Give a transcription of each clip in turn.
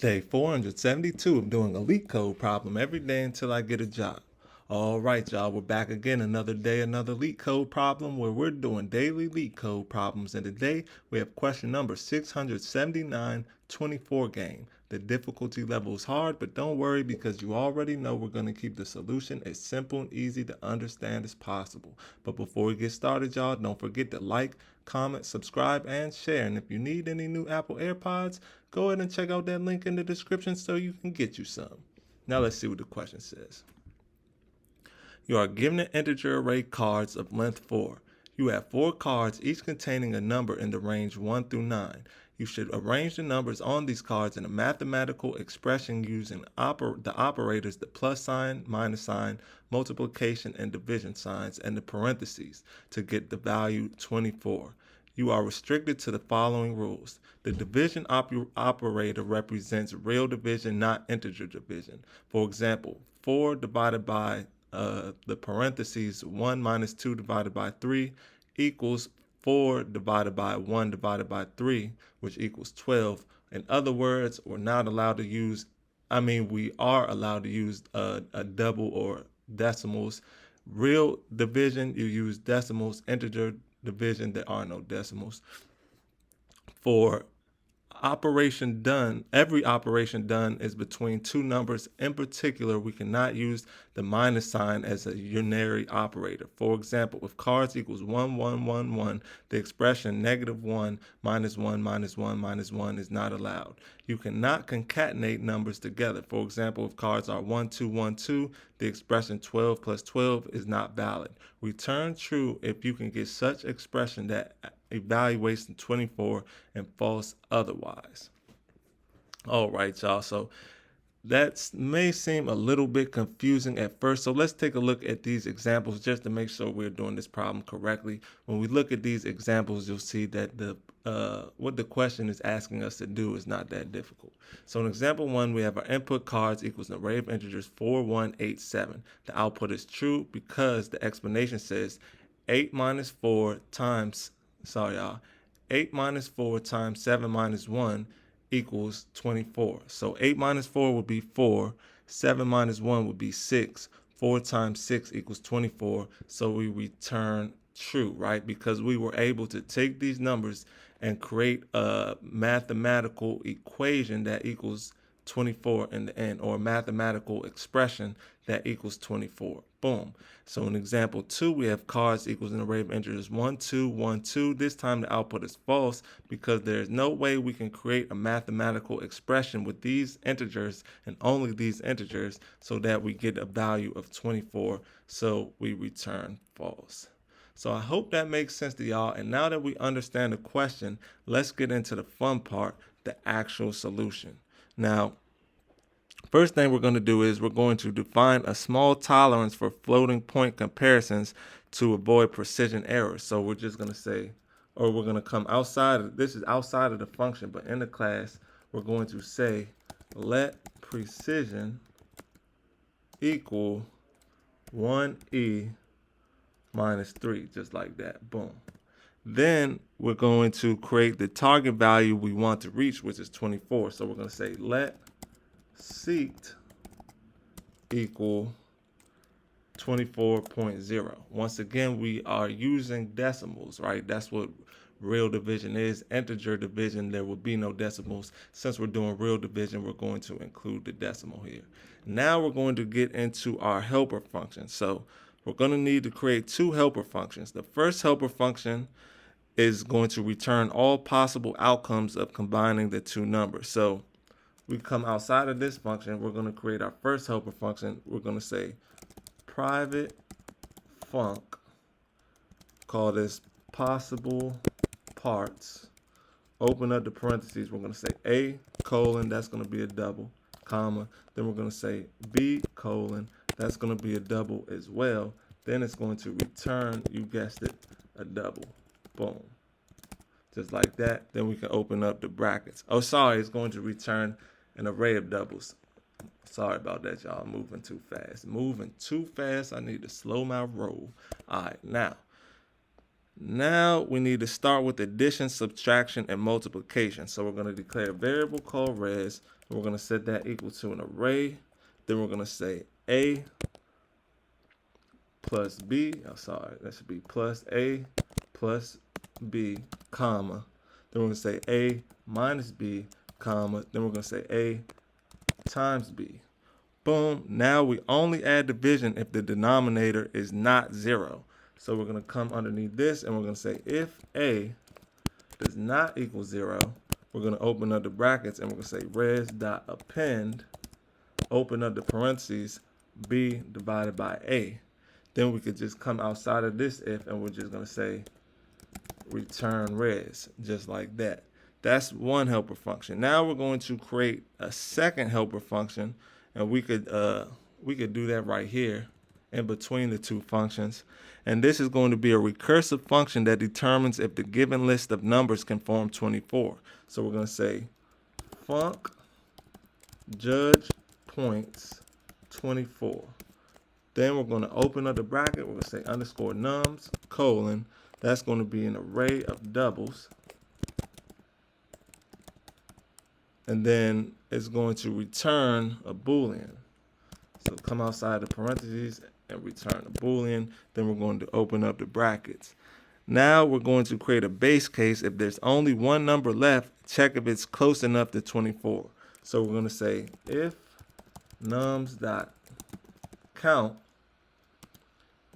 Day 472 of doing a LeetCode problem every day until I get a job. All right, y'all, we're back again. Another day, another LeetCode problem where we're doing daily LeetCode problems. And today we have question number 679, 24 game. The difficulty level is hard, but don't worry because you already know we're going to keep the solution as simple and easy to understand as possible. But before we get started, y'all, don't forget to like, comment, subscribe, and share. And if you need any new Apple AirPods, go ahead and check out that link in the description so you can get you some. Now let's see what the question says. You are given an integer array cards of length 4. You have 4 cards, each containing a number in the range 1 through 9. You should arrange the numbers on these cards in a mathematical expression using the operators, the plus sign, minus sign, multiplication, and division signs, and the parentheses to get the value 24. You are restricted to the following rules. The division operator represents real division, not integer division. For example, 4 divided by the parentheses 1 minus 2 divided by 3 equals 4 divided by 1 divided by 3, which equals 12. In other words, we are allowed to use a double or decimals. Real division, you use decimals. Integer division, there are no decimals. For operation done, every operation done is between two numbers. In particular, we cannot use the minus sign as a unary operator. For example, if cards equals 1, 1, 1, 1, the expression -1 minus 1 minus 1 minus 1 is not allowed. You cannot concatenate numbers together. For example, if cards are 1, 2, 1, 2, the expression 12 plus 12 is not valid. Return true if you can get such expression that evaluates in 24 and false otherwise. All right, y'all. So that may seem a little bit confusing at first. So let's take a look at these examples just to make sure we're doing this problem correctly. When we look at these examples, you'll see that what the question is asking us to do is not that difficult. So in example 1, we have our input cards equals an array of integers 4, 1, 8, 7. The output is true because the explanation says 8 minus 4 times 8 minus 4 times 7 minus 1 equals 24. So 8 minus 4 would be 4. 7 minus 1 would be 6. 4 times 6 equals 24. So we return true, right? Because we were able to take these numbers and create a mathematical equation that equals 24 in the end, or a mathematical expression that equals 24. Boom. So in example 2, we have cards equals an array of integers 1, 2, 1, 2. This time the output is false because there is no way we can create a mathematical expression with these integers and only these integers so that we get a value of 24. So we return false. So I hope that makes sense to y'all. And now that we understand the question, let's get into the fun part, the actual solution. Now, first thing we're going to do is we're going to define a small tolerance for floating point comparisons to avoid precision errors. So we're just going to say, or we're going to come outside, this is outside of the function, but in the class, we're going to say, let precision equal 1e minus 3, just like that. Boom. Then we're going to create the target value we want to reach, which is 24. So we're going to say let seeked equal 24.0. Once again, we are using decimals, right? That's what real division is. Integer division, there will be no decimals. Since we're doing real division, we're going to include the decimal here. Now we're going to get into our helper function. So we're going to need to create 2 helper functions. The first helper function is going to return all possible outcomes of combining the 2 numbers. So we come outside of this function, we're going to create our first helper function. We're going to say private func, call this possible parts, open up the parentheses, we're going to say A colon, that's going to be a double, comma, then we're going to say B colon, that's going to be a double as well. Then it's going to return, you guessed it, a double. Boom. Just like that. Then we can open up the brackets. Oh, sorry, it's going to return an array of doubles. Sorry about that, y'all. Moving too fast. I need to slow my roll. All right, now Now we need to start with addition, subtraction, and multiplication. So we're going to declare a variable called res, and we're going to set that equal to an array. Then we're going to say a plus b. Oh, sorry, that should be plus a plus b, comma. Then we're going to say a minus b, comma. Then we're going to say a times b. Boom. Now we only add division if the denominator is not 0. So we're going to come underneath this and we're going to say if a does not equal 0, we're going to open up the brackets and we're going to say res.append, open up the parentheses, b divided by a. Then we could just come outside of this if and we're just going to say return res, just like that. That's one helper function. Now we're going to create a second helper function, and we could do that right here in between the two functions. And this is going to be a recursive function that determines if the given list of numbers can form 24. So we're going to say func judge points 24. Then we're going to open up the bracket. We're going to say underscore nums colon. That's going to be an array of doubles. And then it's going to return a Boolean. So come outside the parentheses and return a Boolean. Then we're going to open up the brackets. Now we're going to create a base case. If there's only one number left, check if it's close enough to 24. So we're going to say if nums.count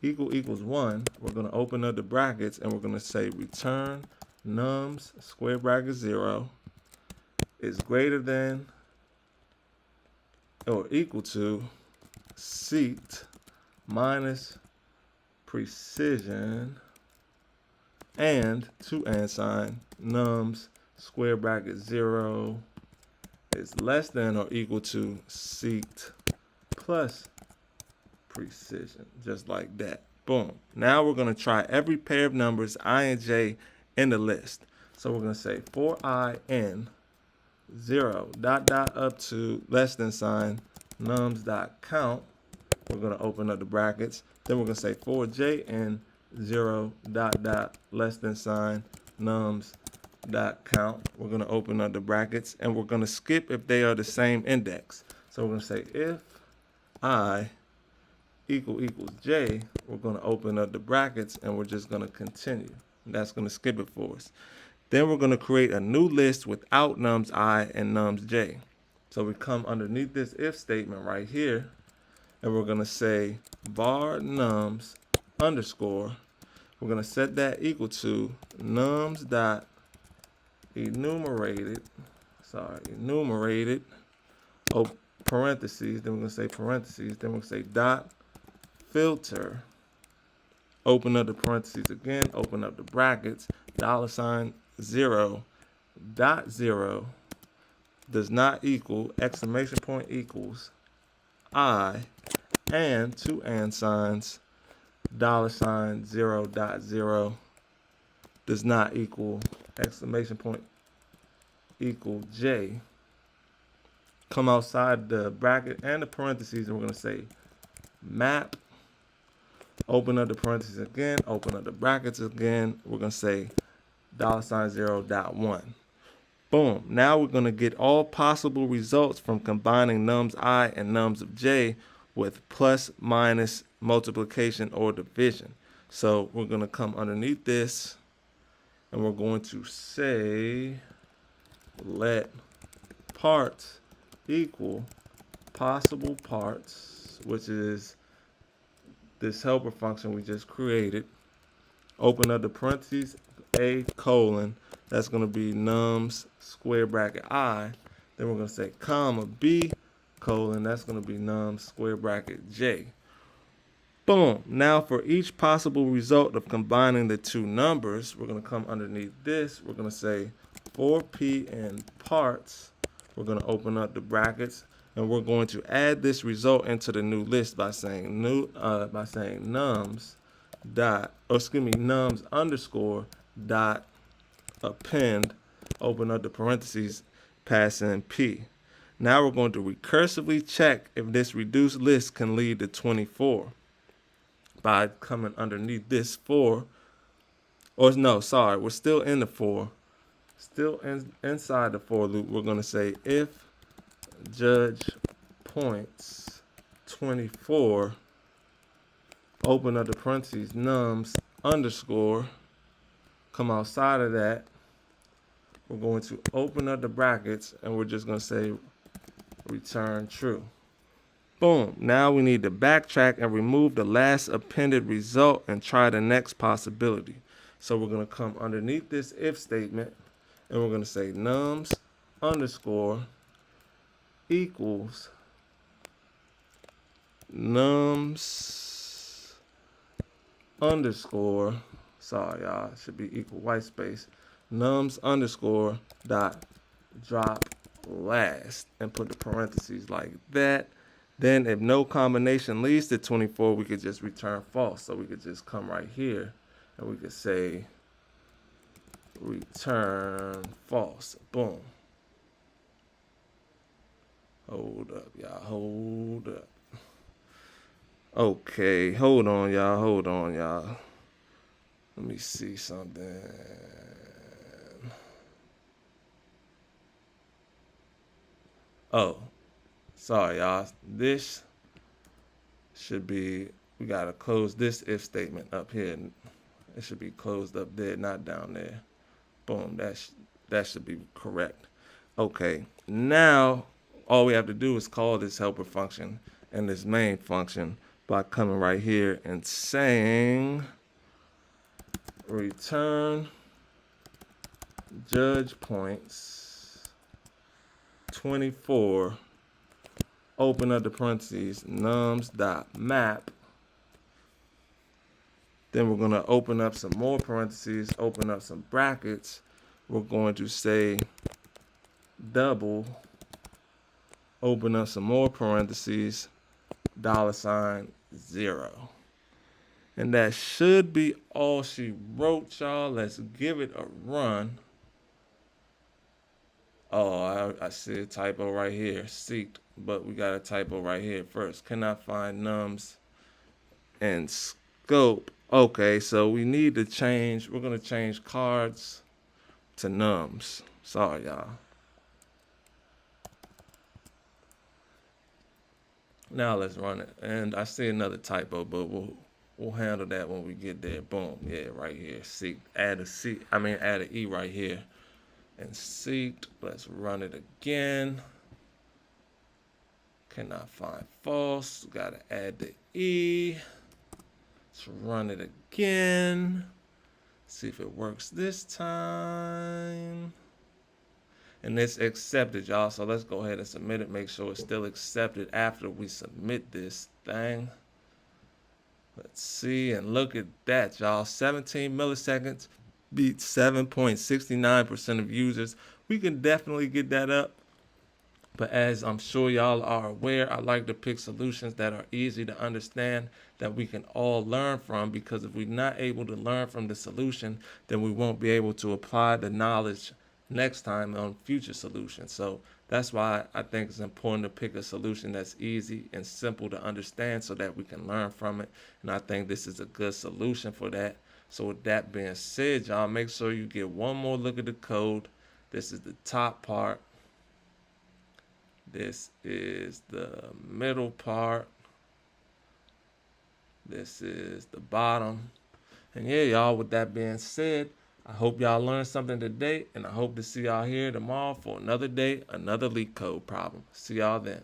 equals 1, we're going to open up the brackets and we're going to say return nums square bracket 0 is greater than or equal to seeked minus precision and sign nums square bracket 0 is less than or equal to seeked plus precision, just like that. Boom. Now we're going to try every pair of numbers I and j in the list. So we're going to say for I n 0 up to less than sign nums.count. We're going to open up the brackets. Then we're going to say for j n 0 less than sign nums.count. We're going to open up the brackets and we're going to skip if they are the same index. So we're going to say if I equals j, we're going to open up the brackets and we're just going to continue. That's going to skip it for us. Then we're going to create a new list without nums I and nums j. So we come underneath this if statement right here, and we're going to say var nums underscore. We're going to set that equal to nums dot enumerated, parentheses, then we're going to say parentheses, then we're going to say dot filter, open up the parentheses again, open up the brackets, $0.0 does not equal, exclamation point equals, I, and two and signs, $0.0 does not equal, exclamation point equal j. Come outside the bracket and the parentheses, and we're going to say map, open up the parentheses again, open up the brackets again, we're going to say $0.1. Boom. Now we're going to get all possible results from combining nums I and nums of j with plus, minus, multiplication, or division. So we're going to come underneath this and we're going to say let parts equal possible parts, which is this helper function we just created. Open up the parentheses, a colon, that's going to be nums square bracket I. Then we're going to say comma b colon, that's going to be nums square bracket j. Boom. Now for each possible result of combining the two numbers, we're going to come underneath this. We're going to say for p in parts. We're going to open up the brackets and we're going to add this result into the new list by saying nums underscore dot append, open up the parentheses, pass in p. Now we're going to recursively check if this reduced list can lead to 24 by coming underneath this for Or no, sorry, we're still in the for. Still inside the for loop, we're going to say if judge points 24, open up the parentheses, nums underscore, come outside of that, we're going to open up the brackets, and we're just going to say return true. Boom. Now we need to backtrack and remove the last appended result and try the next possibility. So we're going to come underneath this if statement, and we're going to say nums underscore equals nums underscore, sorry y'all, it should be equal white space, nums underscore dot drop last, and put the parentheses like that. Then if no combination leads to 24, we could just return false. So we could just come right here and we could say return false. Boom. Hold up, y'all. Hold up. Okay, hold on, y'all. Hold on, y'all. Let me see something. Oh, sorry, y'all. This should be, we got to close this if statement up here. It should be closed up there, not down there. Boom, that should be correct. Okay, now all we have to do is call this helper function and this main function by coming right here and saying return judge points 24, open up the parentheses, nums dot map. Then we're going to open up some more parentheses, open up some brackets. We're going to say double, open up some more parentheses, $0. And that should be all she wrote, y'all. Let's give it a run. Oh, I see a typo right here, seeked, but we got a typo right here first. Cannot find nums and scope. Okay, so we need to change, we're going to change cards to nums. Sorry, y'all. Now let's run it. And I see another typo, but we'll handle that when we get there. Boom. Yeah, right here. Seek. Add an E right here. And seeked. Let's run it again. Cannot find false. Gotta add the E. Let's run it again. See if it works this time. And it's accepted, y'all. So let's go ahead and submit it. Make sure it's still accepted after we submit this thing. Let's see, and look at that, y'all. 17 milliseconds beats 7.69% of users. We can definitely get that up. But as I'm sure y'all are aware, I like to pick solutions that are easy to understand, that we can all learn from, because if we're not able to learn from the solution, then we won't be able to apply the knowledge next time on future solutions. So that's why I think it's important to pick a solution that's easy and simple to understand so that we can learn from it. And I think this is a good solution for that. So with that being said, y'all, make sure you get one more look at the code. This is the top part. This is the middle part. This is the bottom. And yeah, y'all, with that being said, I hope y'all learned something today, and I hope to see y'all here tomorrow for another day, another LeetCode problem. See y'all then.